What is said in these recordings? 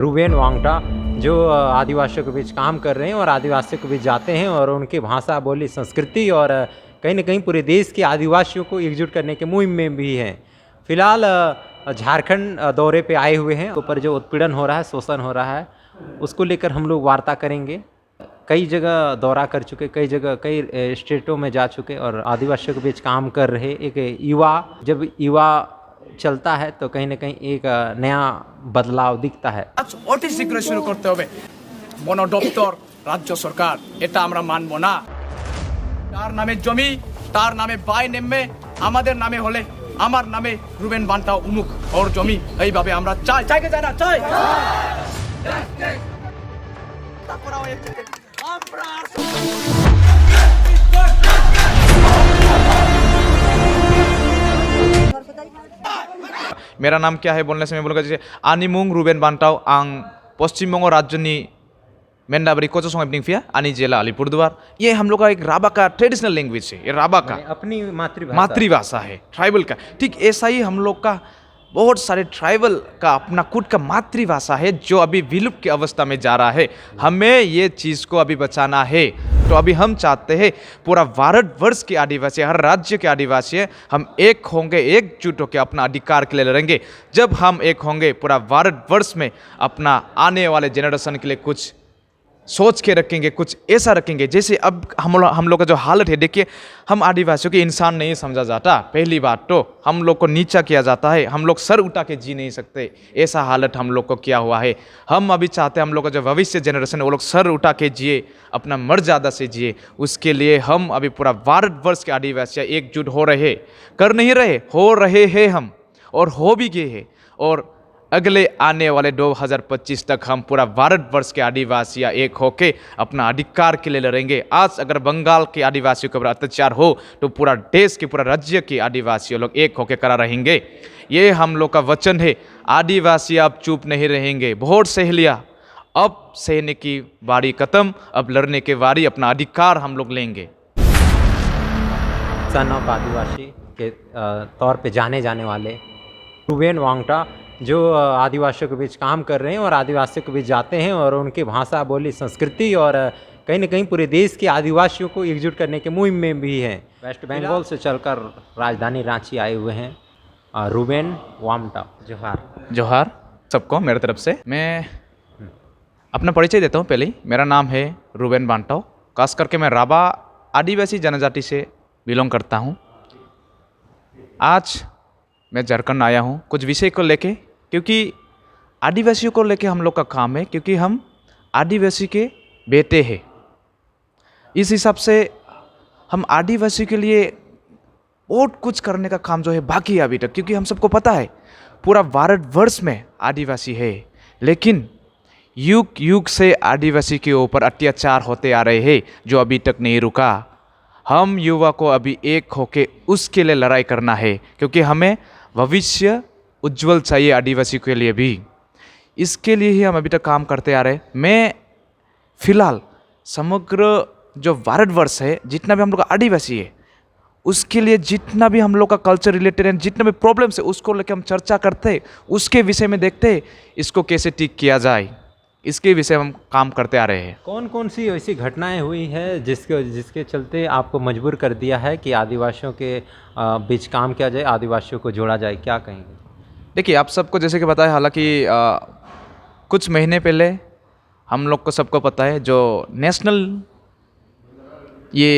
Reuben वांगटा जो आदिवासियों के बीच काम कर रहे हैं और आदिवासियों के बीच जाते हैं और उनकी भाषा बोली संस्कृति और कहीं न कहीं पूरे देश के आदिवासियों को एकजुट करने के मुहिम में भी हैं। फिलहाल झारखंड दौरे पे आए हुए हैं, ऊपर जो उत्पीड़न हो रहा है, शोषण हो रहा है, उसको लेकर हम लोग वार्ता करेंगे। कई जगह दौरा कर चुके, कई जगह कई स्टेटों में जा चुके और आदिवासियों के बीच काम कर रहे एक युवा, जब युवा चलता है तो कहीं ना कहीं एक नया बदलाव दिखता है। অতি শীঘ্র শুরু করতে হবে। বন দপ্তর, রাজ্য সরকার এটা আমরা মানব না। তার নামে জমি, তার নামে বাই নেমে আমাদের নামে হলে আমার নামে রুবেন বান্টা উমুক ওর জমি এইভাবে আমরা চাই চাইকে যায় না চাই। मेरा नाम क्या है बोलने से मैं बोलूँगा जैसे आनिमुंग रूबेन बांटाओ आंग पश्चिम बंग राज्य मेंडाबरी कोचो सोंग फिया आनी जिला अलीपुरद्वार। ये हम लोग का एक राबा का ट्रेडिशनल लैंग्वेज है, ये राबा का अपनी मातृभाषा है, ट्राइबल का। ठीक ऐसा ही हम लोग का बहुत सारे ट्राइबल का अपना खुद का मातृभाषा है जो अभी विलुप्त की अवस्था में जा रहा है। हमें ये चीज़ को अभी बचाना है। तो अभी हम चाहते हैं पूरा भारतवर्ष के आदिवासी, हर राज्य के आदिवासी हम एक होंगे, एकजुट होकर अपना अधिकार के लिए लड़ेंगे। जब हम एक होंगे पूरा भारतवर्ष में अपना आने वाले जनरेशन के लिए कुछ सोच के रखेंगे, कुछ ऐसा रखेंगे। जैसे अब हम लोग का जो हालत है, देखिए हम आदिवासियों के इंसान नहीं समझा जाता। पहली बात तो हम लोग को नीचा किया जाता है, हम लोग सर उठा के जी नहीं सकते, ऐसा हालत हम लोग को किया हुआ है। हम अभी चाहते हैं हम लोग का जो भविष्य जनरेशन है वो लोग सर उठा के जिए, अपना मर्यादा से जिए। उसके लिए हम अभी पूरा भारतवर्ष के आदिवासी एकजुट हो रहे, कर नहीं रहे, हो रहे हैं हम, और हो भी गए हैं। और अगले आने वाले 2025 तक हम पूरा भारतवर्ष के आदिवासी एक होके अपना अधिकार के लिए लड़ेंगे। आज अगर बंगाल के आदिवासियों के ऊपर अत्याचार हो तो पूरा देश के, पूरा राज्य के आदिवासी लोग एक होके करा रहेंगे। ये हम लोग का वचन है। आदिवासी अब चुप नहीं रहेंगे। बहुत सह लिया, अब सहने की बारी खत्म, अब लड़ने की बारी, अपना अधिकार हम लोग लेंगे। सन ऑफ आदिवासी के तौर पे जाने जाने वाले रूबेन वांगटा जो आदिवासियों के बीच काम कर रहे हैं और आदिवासियों के बीच जाते हैं और उनकी भाषा बोली संस्कृति और कहीं न कहीं पूरे देश के आदिवासियों को एकजुट करने के मुहिम में भी हैं। वेस्ट बंगाल से चलकर राजधानी रांची आए हुए हैं रूबेन वांगटा। जोहार जोहार सबको मेरे तरफ से। मैं अपना परिचय देता हूँ पहले ही। मेरा नाम है रूबेन बांटाओ। खास करके मैं राबा आदिवासी जनजाति से बिलोंग करता हूँ। आज मैं झारखंड आया हूँ कुछ विषय को लेके, क्योंकि आदिवासियों को लेके हम लोग का काम है, क्योंकि हम आदिवासी के बेटे हैं। इस हिसाब से हम आदिवासी के लिए बहुत कुछ करने का काम जो है बाकी है अभी तक, क्योंकि हम सबको पता है पूरा भारतवर्ष में आदिवासी है, लेकिन युग युग से आदिवासी के ऊपर अत्याचार होते आ रहे हैं जो अभी तक नहीं रुका। हम युवा को अभी एक होके उसके लिए लड़ाई करना है, क्योंकि हमें भविष्य उज्जवल चाहिए आदिवासी के लिए भी। इसके लिए ही हम अभी तक काम करते आ रहे हैं। मैं फिलहाल समग्र जो भारतवर्ष है, जितना भी हम लोग का आदिवासी है, उसके लिए जितना भी हम लोग का कल्चर रिलेटेड है, जितना भी प्रॉब्लम्स है, उसको लेकर हम चर्चा करते, उसके विषय में देखते इसको कैसे ठीक किया जाए, इसके विषय में हम काम करते आ रहे हैं। कौन कौन सी ऐसी घटनाएं हुई है जिसके चलते आपको मजबूर कर दिया है कि आदिवासियों के बीच काम किया जाए, आदिवासियों को जोड़ा जाए, क्या कहेंगे? देखिए, आप सबको जैसे कि पता है, हालांकि कुछ महीने पहले हम लोग को सबको पता है जो नेशनल ये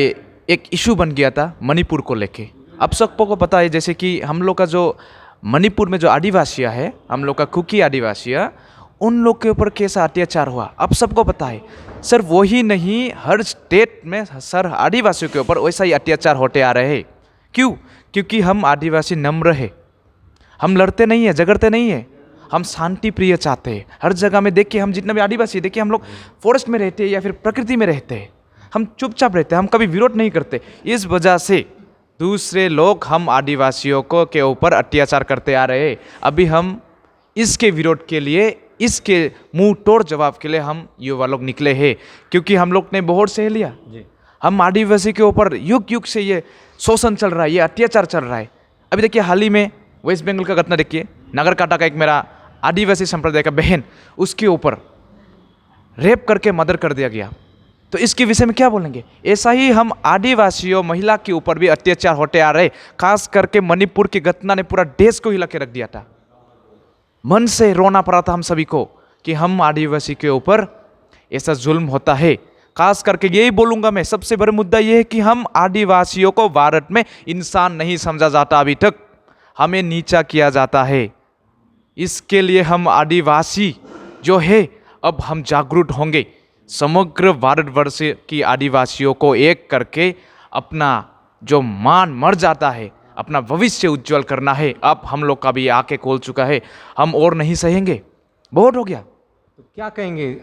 एक इशू बन गया था मणिपुर को लेके। आप सबको को पता है जैसे कि हम लोग का जो मणिपुर में जो आदिवासियाँ है, हम लोग का कुकी आदिवासियाँ, उन लोग के ऊपर कैसा अत्याचार हुआ आप सबको पता है। सर वही नहीं, हर स्टेट में सर आदिवासियों के ऊपर वैसा ही अत्याचार होते आ रहे हैं। क्यों? क्योंकि हम आदिवासी नम्र है, हम लड़ते नहीं है, झगड़ते नहीं है, हम शांति प्रिय चाहते हैं। हर जगह में देखिए, हम जितना भी आदिवासी देखिए, हम लोग फॉरेस्ट में रहते हैं या फिर प्रकृति में रहते हैं, हम चुपचाप रहते हैं, हम कभी विरोध नहीं करते। इस वजह से दूसरे लोग हम आदिवासियों को के ऊपर अत्याचार करते आ रहे हैं। अभी हम इसके विरोध के लिए, इसके मुंह तोड़ जवाब के लिए हम युवा लोग निकले हैं, क्योंकि हम लोग ने बहुत सह लिया। हम आदिवासी के ऊपर युग युग से ये शोषण चल रहा है, ये अत्याचार चल रहा है। अभी देखिए हाल ही में वेस्ट बंगाल का घटना देखिए, नागरकाटा का एक मेरा आदिवासी संप्रदाय का बहन, उसके ऊपर रेप करके मर्डर कर दिया गया। तो इसके विषय में क्या बोलेंगे? ऐसा ही हम आदिवासियों महिला के ऊपर भी अत्याचार होते आ रहे। खास करके मणिपुर की घटना ने पूरा देश को हिला के रख दिया था। मन से रोना पड़ा था हम सभी को कि हम आदिवासी के ऊपर ऐसा जुल्म होता है। खास करके यही बोलूंगा मैं, सबसे बड़ा मुद्दा यह है कि हम आदिवासियों को भारत में इंसान नहीं समझा जाता, अभी तक हमें नीचा किया जाता है। इसके लिए हम आदिवासी जो है, अब हम जागरूक होंगे। समग्र भारतवर्ष की आदिवासियों को एक करके अपना जो मान मर जाता है, अपना भविष्य उज्जवल करना है। अब हम लोग का भी आंखें खोल चुका है, हम और नहीं सहेंगे, बहुत हो गया। तो क्या कहेंगे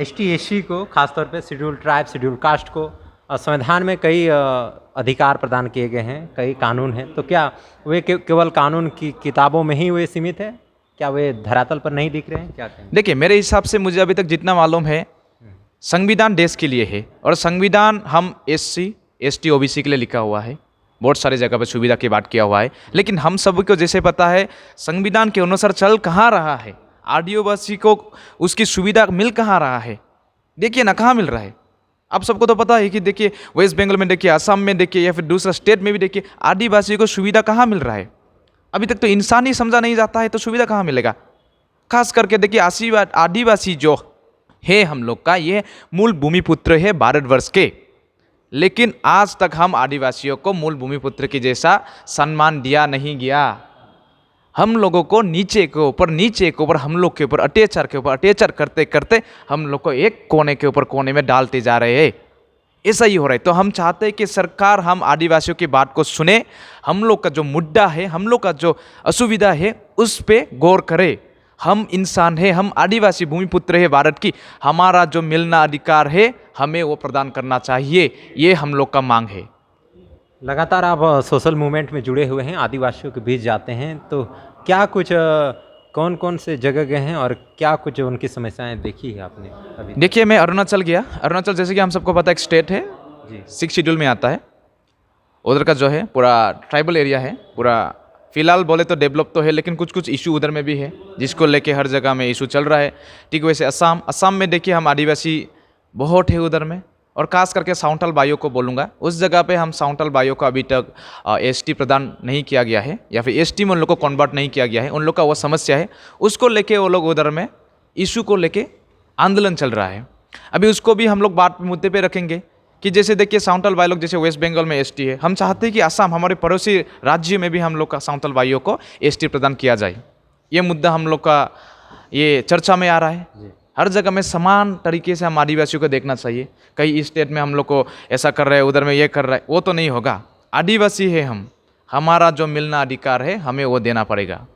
ST SC को, खासतौर पे शेड्यूल ट्राइब, शेड्यूल कास्ट को संविधान में कई अधिकार प्रदान किए गए हैं, कई कानून हैं, तो क्या वे केवल कानून की किताबों में ही वे सीमित है? क्या वे धरातल पर नहीं दिख रहे हैं? क्या कहेंगे? देखिए, मेरे हिसाब से मुझे अभी तक जितना मालूम है, संविधान देश के लिए है और संविधान हम SC ST OBC के लिए लिखा हुआ है। बहुत सारे जगह पर सुविधा की बात किया हुआ है, लेकिन हम सबको जैसे पता है संविधान के अनुसार चल कहाँ रहा है, आदिवासी को उसकी सुविधा मिल कहाँ रहा है? देखिए ना, कहाँ मिल रहा है। आप सबको तो पता है कि देखिए वेस्ट बंगाल में देखिए, असम में देखिए, या फिर दूसरा स्टेट में भी देखिए, आदिवासी को सुविधा कहाँ मिल रहा है? अभी तक तो इंसान ही समझा नहीं जाता है, तो सुविधा कहाँ मिलेगा? खास करके देखिए, आदिवासी जो है हम लोग का, ये मूल भूमिपुत्र है भारतवर्ष के, लेकिन आज तक हम आदिवासियों को मूल भूमिपुत्र की जैसा सम्मान दिया नहीं गया। हम लोगों को नीचे के ऊपर हम लोग के ऊपर अत्याचार करते करते हम लोग को एक कोने में डालते जा रहे हैं। ऐसा ही हो रहा है। तो हम चाहते हैं कि सरकार हम आदिवासियों की बात को सुने, हम लोग का जो मुद्दा है, हम लोग का जो असुविधा है, उस पर गौर करे। हम इंसान है, हम आदिवासी भूमिपुत्र है भारत की, हमारा जो मिलना अधिकार है हमें वो प्रदान करना चाहिए, ये हम लोग का मांग है। लगातार आप सोशल मूवमेंट में जुड़े हुए हैं, आदिवासियों के बीच जाते हैं, तो क्या कुछ कौन कौन से जगह गए हैं और क्या कुछ उनकी समस्याएं देखी है आपने अभी? देखिए, मैं अरुणाचल गया। अरुणाचल जैसे कि हम सबको पता है एक स्टेट है जी, 6 शेड्यूल में आता है। उधर का जो है पूरा ट्राइबल एरिया है। पूरा फिलहाल बोले तो डेवलप तो है, लेकिन कुछ कुछ इशू उधर में भी है, जिसको लेके हर जगह में इशू चल रहा है। ठीक वैसे असम में देखिए हम आदिवासी बहुत है उधर में, और खास करके साउंथल भाइयों को बोलूँगा, उस जगह पे हम साउंथल भाइयों को अभी तक ST प्रदान नहीं किया गया है, या फिर ST में उन लोग को कन्वर्ट नहीं किया गया है। उन लोग का वो समस्या है, उसको लेके वो लोग उधर में इशू को लेके आंदोलन चल रहा है। अभी उसको भी हम लोग बात मुद्दे पे रखेंगे कि जैसे देखिए साउंथल भाई लोग, जैसे वेस्ट बंगाल में ST है, हम चाहते हैं कि असम हमारे पड़ोसी राज्य में भी हम लोग का साउंथल भाइयों को ST प्रदान किया जाए। ये मुद्दा हम लोग का ये चर्चा में आ रहा है। हर जगह में समान तरीके से हम आदिवासियों को देखना चाहिए। कई स्टेट में हम लोग को ऐसा कर रहे हैं, उधर में ये कर रहा है, वो तो नहीं होगा। आदिवासी है हम, हमारा जो मिलना अधिकार है हमें वो देना पड़ेगा।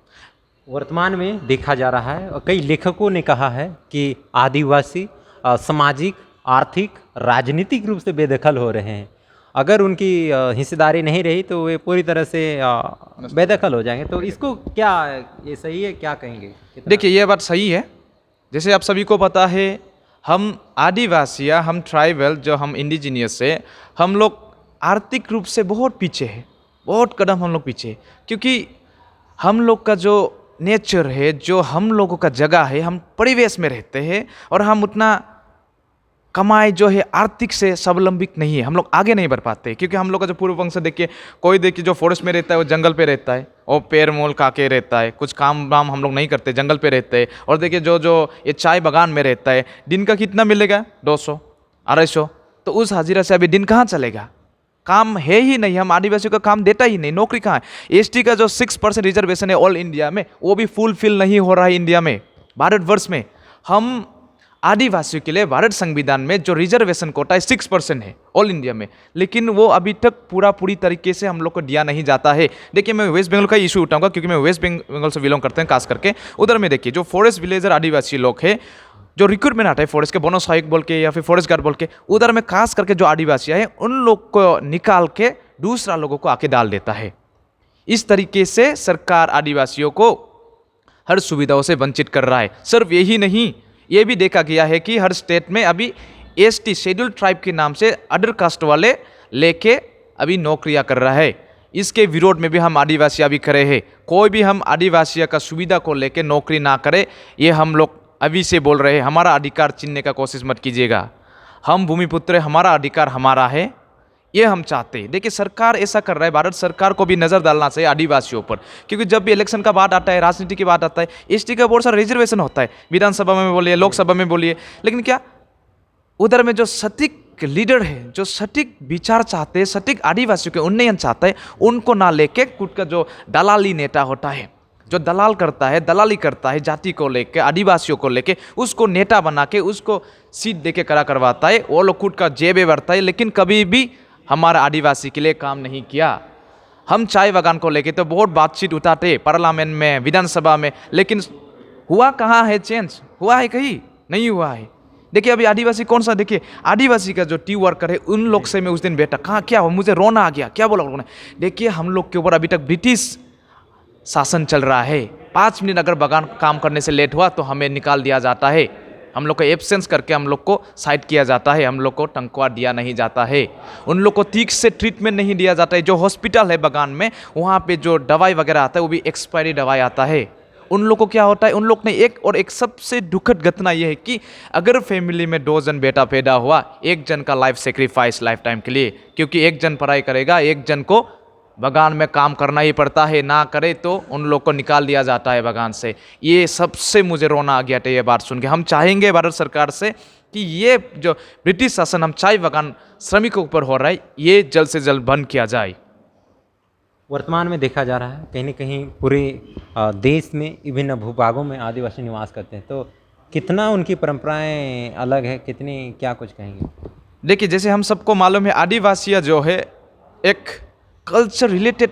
वर्तमान में देखा जा रहा है और कई लेखकों ने कहा है कि आदिवासी सामाजिक, आर्थिक, राजनीतिक रूप से बेदखल हो रहे हैं। अगर उनकी हिस्सेदारी नहीं रही तो वे पूरी तरह से बेदखल हो जाएंगे। तो इसको क्या, ये सही है, क्या कहेंगे? देखिए, ये बात सही है। जैसे आप सभी को पता है, हम आदिवासी या हम ट्राइबल जो हम इंडिजीनियस है, हम लोग आर्थिक रूप से बहुत पीछे है, बहुत कदम हम लोग पीछे है। क्योंकि हम लोग का जो नेचर है, जो हम लोगों का जगह है, हम परिवेश में रहते हैं और हम उतना कमाई जो है आर्थिक से स्वावलंबित नहीं है, हम लोग आगे नहीं बढ़ पाते। क्योंकि हम लोग का जो पूर्व वंश देखिए, कोई देखिए जो फॉरेस्ट में रहता है वो जंगल पे रहता है, वो पेड़ मोल खा के रहता है, कुछ काम वाम हम लोग नहीं करते, जंगल पे रहते हैं। और देखिए जो ये चाय बागान में रहता है, दिन का कितना मिलेगा? 200 250। तो उस हाजिरा से अभी दिन कहाँ चलेगा? काम है ही नहीं, हम आदिवासियों का काम देता ही नहीं, नौकरी कहाँ है? ST का जो 6% रिजर्वेशन है ऑल इंडिया में, वो भी फुलफिल नहीं हो रहा है इंडिया में, भारतवर्ष में। हम आदिवासियों के लिए भारत संविधान में जो रिजर्वेशन कोटा है 6% है ऑल इंडिया में, लेकिन वो अभी तक पूरी तरीके से हम लोग को दिया नहीं जाता है। देखिए, मैं वेस्ट बंगाल का इशू उठाऊंगा क्योंकि मैं वेस्ट बंगाल से बिलोंग करते हैं। खास करके उधर में देखिए जो फॉरेस्ट विलेजर आदिवासी लोग हैं, जो रिक्रूटमेंट आता है फॉरेस्ट के, बोनो सहायक बोल के या फिर फॉरेस्ट गार्ड बोल के, उधर में खास करके जो आदिवासी है उन लोग को निकाल के दूसरा लोगों को आके डाल देता है। इस तरीके से सरकार आदिवासियों को हर सुविधाओं से वंचित कर रहा है। सिर्फ यही नहीं, ये भी देखा गया है कि हर स्टेट में अभी ST शेड्यूल ट्राइब के नाम से अदर कास्ट वाले लेके अभी नौकरियां कर रहा है। इसके विरोध में भी हम आदिवासी अभी खड़े हैं। कोई भी हम आदिवासियों का सुविधा को लेके नौकरी ना करे, ये हम लोग अभी से बोल रहे हैं। हमारा अधिकार छीनने का कोशिश मत कीजिएगा। हम भूमिपुत्र, हमारा अधिकार हमारा है, ये हम चाहते हैं। देखिए सरकार ऐसा कर रहा है, भारत सरकार को भी नज़र डालना चाहिए आदिवासियों पर, क्योंकि जब भी इलेक्शन का बात आता है, राजनीति की बात आता है, एसटी का बहुत सारा रिजर्वेशन होता है, विधानसभा में बोलिए, लोकसभा में बोलिए, लेकिन क्या उधर में जो सटीक लीडर है, जो सटीक विचार चाहते हैं, सटीक आदिवासियों के उन्नयन चाहते हैं, उनको ना लेके खुद का जो दलाली नेता होता है, जो दलाल करता है, दलाली करता है जाति को लेके, आदिवासियों को लेके, उसको नेता बना के उसको सीट दे के खड़ा करवाता है। वो लोग खुद का जेबे भरता है, लेकिन कभी भी हमारा आदिवासी के लिए काम नहीं किया। हम चाय बागान को लेके तो बहुत बातचीत उठाते पार्लियामेंट में, विधानसभा में, लेकिन हुआ कहाँ है चेंज? हुआ है कहीं? नहीं हुआ है। देखिए अभी आदिवासी कौन सा, देखिए आदिवासी का जो टी वर्कर है, उन लोग से मैं उस दिन बैठा, कहाँ क्या हुआ, मुझे रोना आ गया। क्या बोला उन्होंने? देखिए हम लोग के ऊपर अभी तक ब्रिटिश शासन चल रहा है। 5 मिनट अगर बागान काम करने से लेट हुआ तो हमें निकाल दिया जाता है, हम लोग को एब्सेंस करके हम लोग को साइड किया जाता है, हम लोग को तनख्वाह दिया नहीं जाता है, उन लोग को ठीक से ट्रीटमेंट नहीं दिया जाता है। जो हॉस्पिटल है बागान में, वहाँ पे जो दवाई वगैरह आता है वो भी एक्सपायरी दवाई आता है। उन लोग को क्या होता है, उन लोग ने एक सबसे दुखद घटना ये है कि अगर फैमिली में 2 जन बेटा पैदा हुआ, एक जन का लाइफ सेक्रीफाइस लाइफ टाइम के लिए, क्योंकि एक जन पढ़ाई करेगा, एक जन को बागान में काम करना ही पड़ता है, ना करे तो उन लोग को निकाल दिया जाता है बागान से। ये सबसे मुझे रोना आ गया था ये बात सुन के। हम चाहेंगे भारत सरकार से कि ये जो ब्रिटिश शासन हम चाय बागान श्रमिकों के ऊपर हो रहा है, ये जल्द से जल्द बंद किया जाए। वर्तमान में देखा जा रहा है कहीं न कहीं पूरे देश में विभिन्न भूभागों में आदिवासी निवास करते हैं, तो कितना उनकी परंपराएं अलग है, कितनी, क्या कुछ कहेंगे? देखिए जैसे हम सबको मालूम है, आदिवासी जो है एक कल्चर रिलेटेड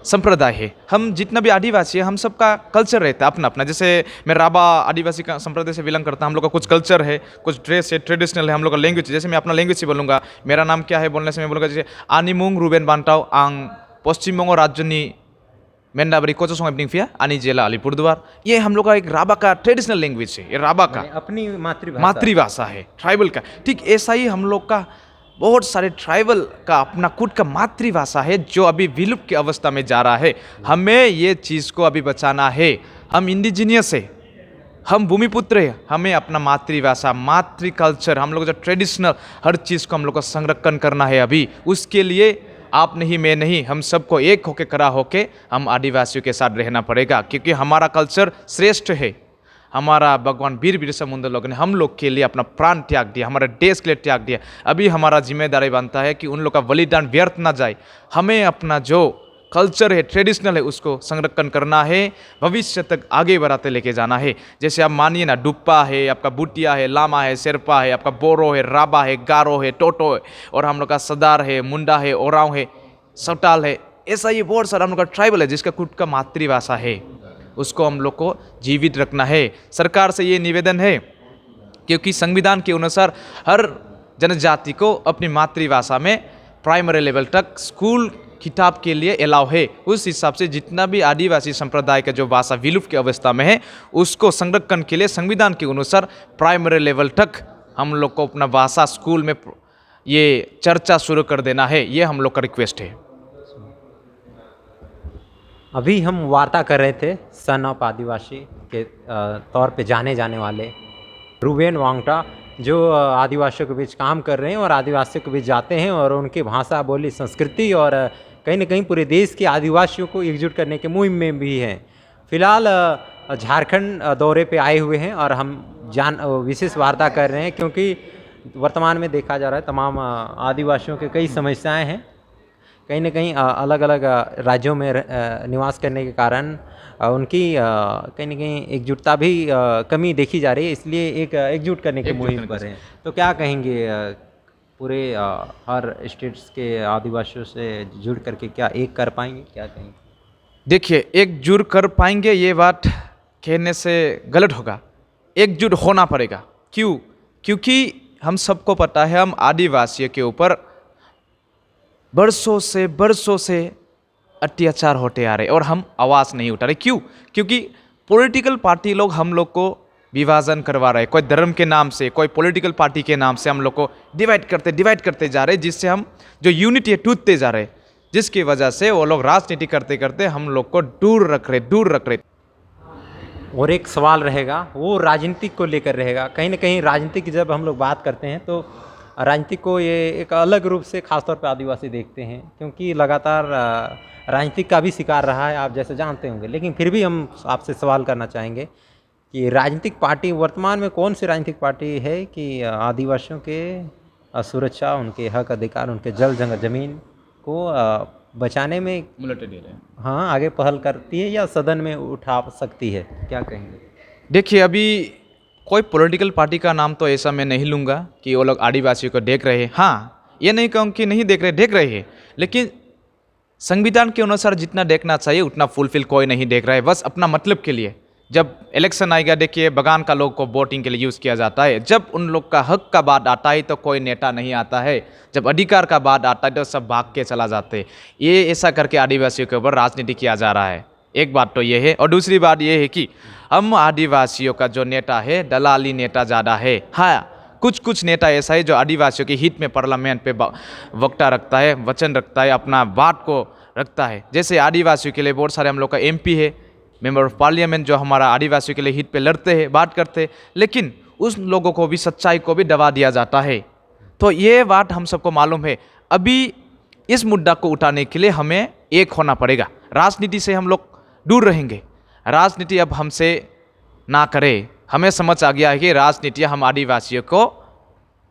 संप्रदाय है। हम जितना भी आदिवासी है, हम सबका कल्चर रहता है अपना अपना। जैसे मैं राबा आदिवासी का संप्रदाय से बिलोंग करता हूँ, हम लोग का कुछ कल्चर है, कुछ ड्रेस है, ट्रेडिशनल है, हम लोग का लैंग्वेज। जैसे मैं अपना लैंग्वेज ही बोलूँगा, मेरा नाम क्या है बोलने से मैं बोलूँगा जैसे आनिमुंग रूबेन बांटाओ आंग पश्चिम बंग राज्यनी मेंडाबरी कोचोसोंग एबनिंग फिया आनी जिला अलीपुरद्वार। ये हम लोग का एक राबा का ट्रेडिशनल लैंग्वेज है, ये राबा का अपनी मातृभाषा है, ट्राइबल का। ठीक ऐसा ही हम लोग का बहुत सारे ट्राइबल का अपना खुद का मातृभाषा है, जो अभी विलुप्त की अवस्था में जा रहा है। हमें ये चीज़ को अभी बचाना है। हम इंडिजीनियस है, हम भूमिपुत्र है, हमें अपना मातृभाषा, मातृ कल्चर, हम लोग जो ट्रेडिशनल हर चीज़ को हम लोग को संरक्षण करना है। अभी उसके लिए आप नहीं, मैं नहीं, हम सबको एक होके खड़ा होके हम आदिवासियों के साथ रहना पड़ेगा, क्योंकि हमारा कल्चर श्रेष्ठ है। हमारा भगवान वीर बिरसा मुंडा लोग ने हम लोग के लिए अपना प्राण त्याग दिया, हमारे देश के लिए त्याग दिया। अभी हमारा जिम्मेदारी बनता है कि उन लोग का बलिदान व्यर्थ ना जाए। हमें अपना जो कल्चर है, ट्रेडिशनल है, उसको संरक्षण करना है, भविष्य तक आगे बढ़ाते लेके जाना है। जैसे आप मानिए ना, डुप्पा है, आपका बुटिया है, लामा है, शेरपा है, आपका बोरो है, राबा है, गारो है, टोटो है, और हम लोग का सदार है, मुंडा है, ओराव है, सवटाल है। ऐसा ये बहुत सारा हम लोग का ट्राइबल है जिसका खुद का मातृभाषा है, उसको हम लोग को जीवित रखना है। सरकार से ये निवेदन है, क्योंकि संविधान के अनुसार हर जनजाति को अपनी मातृभाषा में प्राइमरी लेवल तक स्कूल किताब के लिए अलाउ है। उस हिसाब से जितना भी आदिवासी संप्रदाय का जो भाषा विलुप्त की अवस्था में है, उसको संरक्षण के लिए संविधान के अनुसार प्राइमरी लेवल तक हम लोग को अपना भाषा स्कूल में ये चर्चा शुरू कर देना है। ये हम लोग का रिक्वेस्ट है। अभी हम वार्ता कर रहे थे सन ऑफ आदिवासी के तौर पे जाने जाने वाले रूबेन वांगटा, जो आदिवासियों के बीच काम कर रहे हैं और आदिवासियों के बीच जाते हैं और उनकी भाषा, बोली, संस्कृति और कहीं न कहीं पूरे देश के आदिवासियों को एकजुट करने के मुहिम में भी हैं। फिलहाल झारखंड दौरे पे आए हुए हैं और हम विशेष वार्ता कर रहे हैं, क्योंकि वर्तमान में देखा जा रहा है तमाम आदिवासियों के कई समस्याएं हैं। कहीं न कहीं अलग अलग राज्यों में निवास करने के कारण उनकी कहीं न कहीं एकजुटता भी कमी देखी जा रही है, इसलिए एक एकजुट करने की मुहिम पर हैं। तो क्या कहेंगे, पूरे हर स्टेट्स के आदिवासियों से जुड़ करके क्या एक कर पाएंगे, क्या कहेंगे? देखिए, एकजुट कर पाएंगे ये बात कहने से गलत होगा। एकजुट होना पड़ेगा। क्यों? क्योंकि हम सबको पता है हम आदिवासियों के ऊपर बरसों से अत्याचार होते आ रहे और हम आवाज़ नहीं उठा रहे। क्यों? क्योंकि पॉलिटिकल पार्टी लोग हम लोग को विभाजन करवा रहे, कोई धर्म के नाम से, कोई पॉलिटिकल पार्टी के नाम से हम लोग को डिवाइड करते जा रहे, जिससे हम जो यूनिटी है टूटते जा रहे। जिसकी वजह से वो लोग राजनीति करते करते हम लोग को दूर रख रहे। और एक सवाल रहेगा, वो राजनीतिक को लेकर रहेगा। कहीं ना कहीं राजनीति की जब हम लोग बात करते हैं तो राजनीति को ये एक अलग रूप से खासतौर पे आदिवासी देखते हैं, क्योंकि लगातार राजनीतिक का भी शिकार रहा है, आप जैसे जानते होंगे। लेकिन फिर भी हम आपसे सवाल करना चाहेंगे कि राजनीतिक पार्टी वर्तमान में कौन सी राजनीतिक पार्टी है कि आदिवासियों के सुरक्षा, उनके हक अधिकार, उनके जल जंगल ज़मीन को बचाने में हाँ आगे पहल करती है या सदन में उठा सकती है, क्या कहेंगे? देखिए, अभी कोई पॉलिटिकल पार्टी का नाम तो ऐसा मैं नहीं लूँगा कि वो लोग आदिवासियों को देख रहे हैं। हाँ, ये नहीं कहूँ कि नहीं देख रहे हैं, लेकिन संविधान के अनुसार जितना देखना चाहिए उतना फुलफिल कोई नहीं देख रहा है, बस अपना मतलब के लिए। जब इलेक्शन आएगा, देखिए बगान का लोग को वोटिंग के लिए यूज़ किया जाता है। जब उन लोग का हक का बात आता है तो कोई नेता नहीं आता है, जब अधिकार का बात आता है तो सब भाग के चला जाते हैं। ये ऐसा करके आदिवासियों के ऊपर राजनीति किया जा रहा है। एक बात तो ये है, और दूसरी बात ये है कि हम आदिवासियों का जो नेता है दलाली नेता ज़्यादा है। हाँ, कुछ नेता ऐसा है जो आदिवासियों के हित में पार्लियामेंट पे वक्ता रखता है, वचन रखता है, अपना बात को रखता है। जैसे आदिवासियों के लिए बहुत सारे हम लोग का MP है, मेंबर ऑफ पार्लियामेंट, जो हमारा आदिवासियों के लिए हित पे लड़ते हैं, बात करते हैं, लेकिन उस लोगों को भी, सच्चाई को भी दबा दिया जाता है। तो ये बात हम सबको मालूम है। अभी इस मुद्दा को उठाने के लिए हमें एक होना पड़ेगा। राजनीति से हम लोग दूर रहेंगे, राजनीति अब हमसे ना करे। हमें समझ आ गया है कि राजनीति हम आदिवासियों को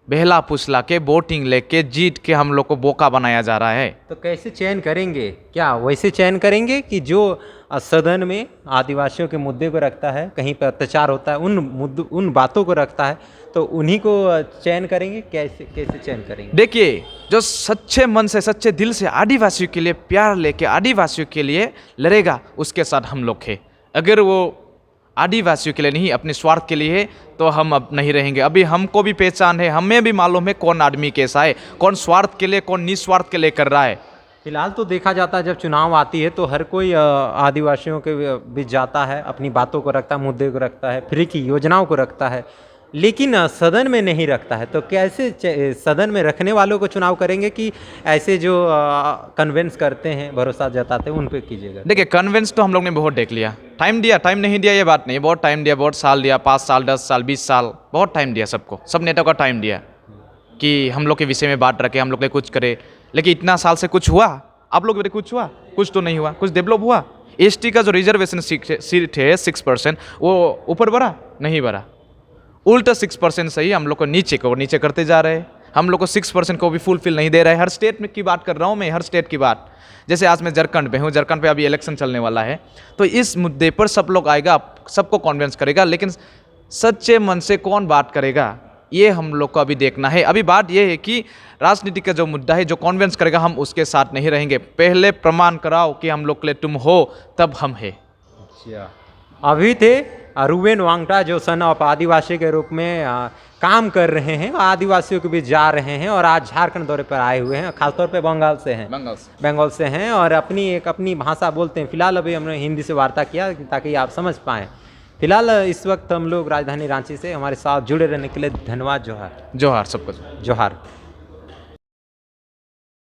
बहला फुसला के वोटिंग लेके जीत के हम लोग को बोका बनाया जा रहा है। तो कैसे चयन करेंगे? क्या वैसे चयन करेंगे कि जो सदन में आदिवासियों के मुद्दे को रखता है, कहीं पर अत्याचार होता है, उन बातों को रखता है, तो उन्हीं को चयन करेंगे? कैसे चयन करेंगे? देखिए, जो सच्चे मन से, सच्चे दिल से आदिवासियों के लिए प्यार लेके आदिवासियों के लिए लड़ेगा, उसके साथ हम लोग हैं। अगर वो आदिवासियों के लिए नहीं, अपने स्वार्थ के लिए है, तो हम अब नहीं रहेंगे। अभी हमको भी पहचान है, हमें भी मालूम है कौन आदमी कैसा है, कौन स्वार्थ के लिए, कौन निस्वार्थ के लिए कर रहा है। फिलहाल तो देखा जाता है जब चुनाव आती है तो हर कोई आदिवासियों के बीच जाता है, अपनी बातों को रखता है, मुद्दे को रखता है, फ्री की योजनाओं को रखता है, लेकिन सदन में नहीं रखता है। तो कैसे सदन में रखने वालों को चुनाव करेंगे कि ऐसे जो कन्वेंस करते हैं, भरोसा जताते हैं, उन पे कीजिएगा? देखिए, कन्वेंस तो हम लोग ने बहुत देख लिया, टाइम नहीं दिया ये बात नहीं, बहुत टाइम दिया, बहुत साल दिया, 5 साल 10 साल 20 साल, बहुत टाइम दिया सबको, सब नेताओं का टाइम दिया कि हम लोग के विषय में बात रखे, हम लोग के कुछ करे। लेकिन इतना साल से कुछ हुआ? आप लोग के कुछ हुआ? कुछ तो नहीं हुआ। कुछ डेवलप हुआ? ST का जो रिजर्वेशन सीट है 6%, वो ऊपर बढ़ा? नहीं बढ़ा, उल्टा 6% से ही हम लोग को नीचे करते जा रहे हैं। हम लोग को 6% को भी फुलफिल नहीं दे रहा है। हर स्टेट में की बात कर रहा हूँ मैं, हर स्टेट की बात। जैसे आज मैं झारखंड में हूँ, झारखंड पे अभी इलेक्शन चलने वाला है, तो इस मुद्दे पर सब लोग आएगा, सबको कॉन्विंस करेगा, लेकिन सच्चे मन से कौन बात करेगा, ये हम लोग को अभी देखना है। अभी बात ये है कि राजनीति का जो मुद्दा है, जो कॉन्विंस करेगा, हम उसके साथ नहीं रहेंगे। पहले प्रमाण कराओ कि हम लोग के लिए तुम हो, तब हम है। अच्छा, अभी थे रूबेन वांगटा, जो सन ऑफ आदिवासी के रूप में काम कर रहे हैं, आदिवासियों के बीच जा रहे हैं, और आज झारखंड दौरे पर आए हुए हैं। खासतौर पे बंगाल से हैं और अपनी भाषा बोलते हैं। फिलहाल अभी हमने हिंदी से वार्ता किया ताकि आप समझ पाएँ। फिलहाल इस वक्त हम लोग राजधानी रांची से, हमारे साथ जुड़े रहने के लिए धन्यवाद। जोहार। जोहार सबको। जोहार।